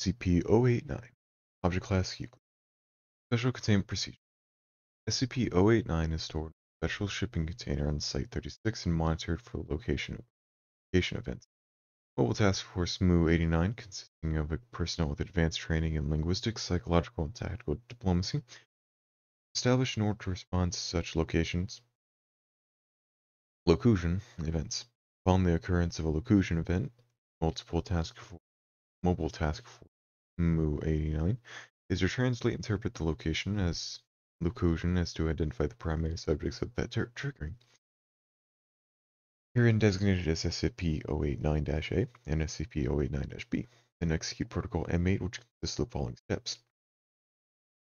SCP-089, Object Class Euclid. Special Containment Procedure. SCP-089 is stored in a special shipping container on Site-36 and monitored for location events. Mobile Task Force MU-89, consisting of personnel with advanced training in linguistics, psychological, and tactical diplomacy, established in order to respond to such locution events. Upon the occurrence of a locution event, Mobile Task Force MU-89 is to translate and interpret the locution as to identify the primary subjects of that triggering. Herein designated as SCP-089-A and SCP-089-B, and execute Protocol M8, which consists of the following steps.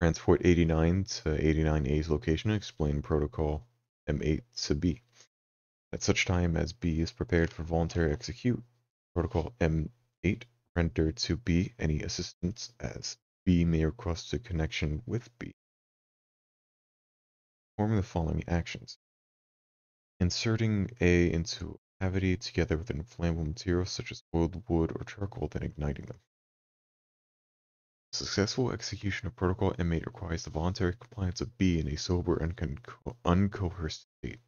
Transport 89 to 89A's location and explain Protocol M8 to B. At such time as B is prepared for voluntary execute, Protocol M8 render to B any assistance as B may request a connection with B. Perform the following actions. Inserting A into a cavity together with an inflammable material such as oiled wood or charcoal, then igniting them. Successful execution of Protocol M8 requires the voluntary compliance of B in a sober and uncoerced state.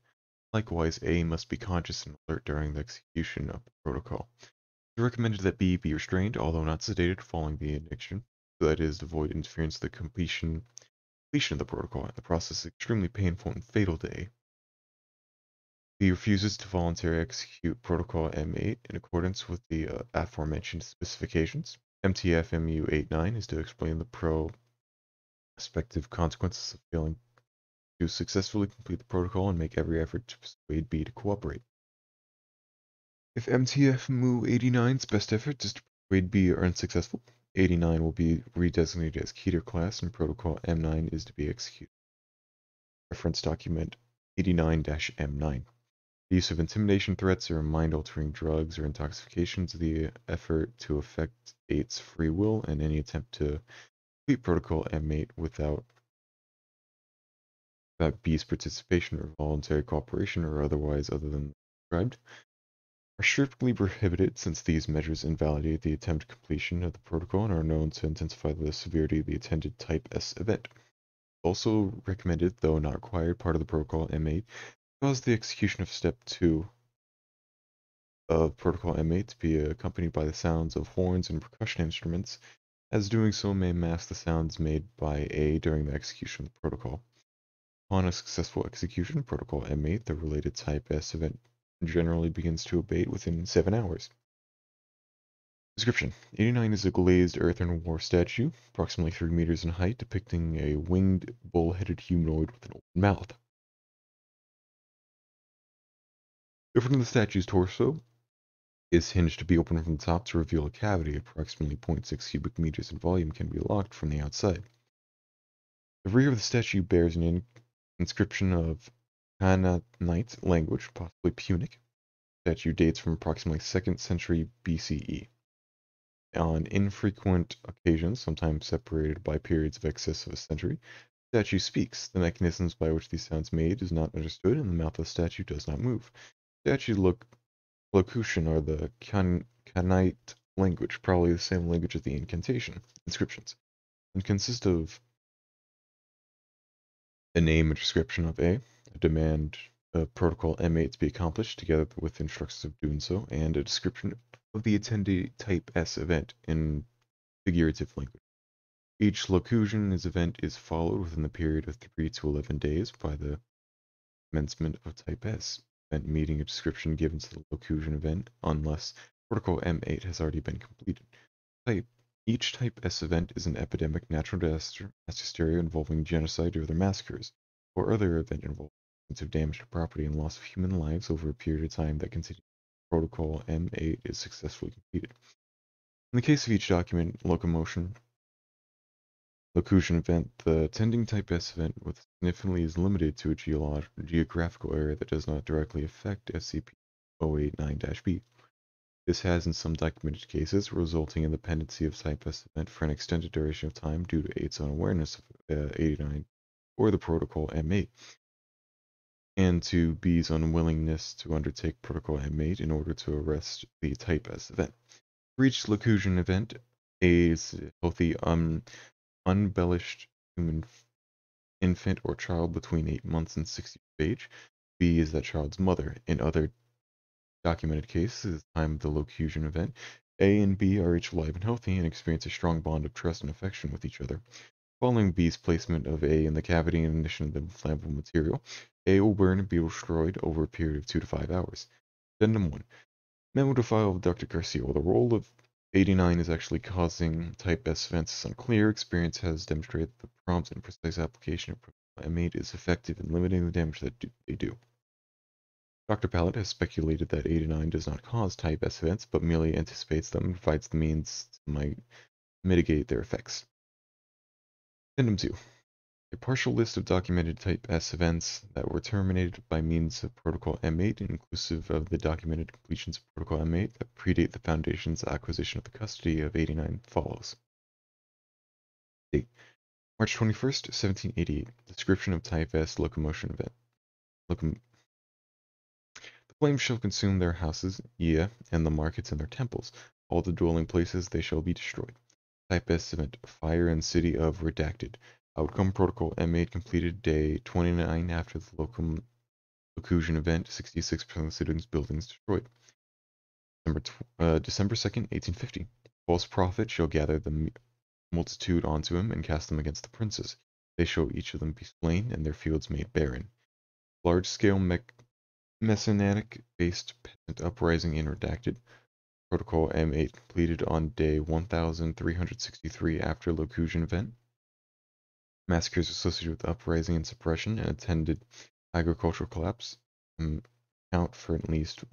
Likewise, A must be conscious and alert during the execution of the protocol. It is recommended that B be restrained, although not sedated, following the ignition, so that it is to avoid interference with the completion of the protocol, and the process is extremely painful and fatal to A. B refuses to voluntarily execute Protocol M8 in accordance with the aforementioned specifications. MTF MU-89 is to explain the prospective consequences of failing to successfully complete the protocol and make every effort to persuade B to cooperate. If MTF MU-89's best effort is to persuade B are unsuccessful, 89 will be redesignated as Keter class and Protocol M9 is to be executed. Reference document 89-M9. The use of intimidation threats or mind-altering drugs or intoxications is the effort to affect 8's free will, and any attempt to complete Protocol M8 without B's participation or voluntary cooperation or otherwise other than described are strictly prohibited, since these measures invalidate the attempted completion of the protocol and are known to intensify the severity of the attended Type S event. Also recommended, though not required, part of the Protocol M8 cause the execution of Step 2 of Protocol M8 to be accompanied by the sounds of horns and percussion instruments, as doing so may mask the sounds made by A during the execution of the protocol. Upon a successful execution of Protocol M8, the related Type S event generally begins to abate within 7 hours. Description: 89 is a glazed earthen war statue, approximately 3 meters in height, depicting a winged, bull-headed humanoid with an open mouth. The front of the statue's torso is hinged to be opened from the top to reveal a cavity approximately 0.6 cubic meters in volume can be locked from the outside. The rear of the statue bears an inscription of Canaanite language, possibly Punic. The statue dates from approximately 2nd century BCE. On infrequent occasions, sometimes separated by periods of excess of a century, the statue speaks. The mechanisms by which these sounds made is not understood, and the mouth of the statue does not move. The statue's locution are the Canaanite language, probably the same language as the incantation inscriptions, and consist of a name and description of A demand of Protocol M8 to be accomplished, together with instructions of doing so, and a description of the attendee Type S event in figurative language. Each locution event is followed within the period of 3 to 11 days by the commencement of Type S event, meeting a description given to the locution event, unless Protocol M8 has already been completed. Each Type S event is an epidemic, natural disaster, mass hysteria involving genocide or other massacres, or other event involving damage to property and loss of human lives over a period of time that continues. Protocol M8 is successfully completed. In the case of each document locution event, the attending Type S event with significantly is limited to a geographical area that does not directly affect SCP-089-B. This has, in some documented cases, resulting in the pendency of Type S event for an extended duration of time due to its unawareness of 89 or the Protocol M8, and to B's unwillingness to undertake Protocol M8 in order to arrest the Type S event. For each locution event, A is a healthy, unembellished human infant or child between 8 months and 6 years of age. B is that child's mother. In other documented cases, at the time of the locution event, A and B are each alive and healthy and experience a strong bond of trust and affection with each other. Following B's placement of A in the cavity and ignition of the inflammable material, A will burn and be destroyed over a period of 2 to 5 hours. Addendum 1. Memo to file of Dr. Garcia. While the role of 89 is actually causing type S events is unclear, experience has demonstrated that the prompt and precise application of M8 is effective in limiting the damage that they do. Dr. Pallet has speculated that 89 does not cause type S events, but merely anticipates them and provides the means to mitigate their effects. Addendum 2. A partial list of documented Type S events that were terminated by means of Protocol M8, inclusive of the documented completions of Protocol M8 that predate the Foundation's acquisition of the custody of 89 follows. Date: March 21st, 1788. Description of Type S locomotion event. The flames shall consume their houses, yea, and the markets and their temples. All the dwelling places they shall be destroyed. Type S event. Fire in city of Redacted. Outcome Protocol M8 completed day 29 after the locution event. 66% of the citizens' buildings destroyed. December 2nd, 1850. False prophet shall gather the multitude onto him and cast them against the princes. They shall each of them be slain and their fields made barren. Large-scale Messianic-based peasant uprising in Redacted. Protocol M8 completed on day 1363 after locution event. Massacres associated with uprising and suppression and attended agricultural collapse account for at least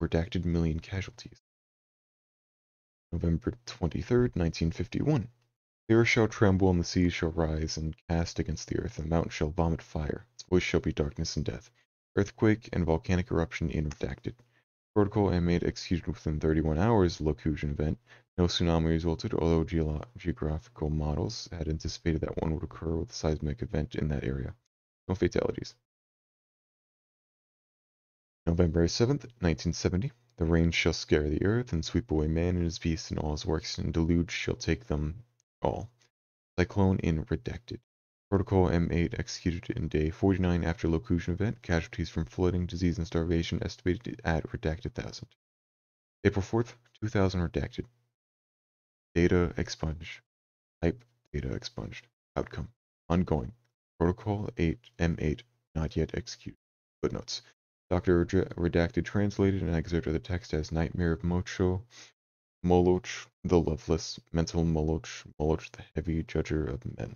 redacted million casualties. November 23rd, 1951. The earth shall tremble and the seas shall rise and cast against the earth, and the mountain shall vomit fire. Its voice shall be darkness and death. Earthquake and volcanic eruption in Redacted. Protocol M8 executed within 31 hours of locution event. No tsunami resulted, although geographical models had anticipated that one would occur with a seismic event in that area. No fatalities. November 7th, 1970. The rain shall scare the earth and sweep away man and his beasts and all his works, and deluge shall take them all. Cyclone in Redacted. Protocol M8 executed in day 49 after locution event. Casualties from flooding, disease, and starvation estimated at Redacted 1,000. April 4th, 2000 Redacted. Data expunged. Type data expunged. Outcome. Ongoing. Protocol M8 not yet executed. Footnotes. Dr. Redacted translated an excerpt of the text as Nightmare of Moloch the Loveless, Mental Moloch, Moloch the Heavy Judger of Men.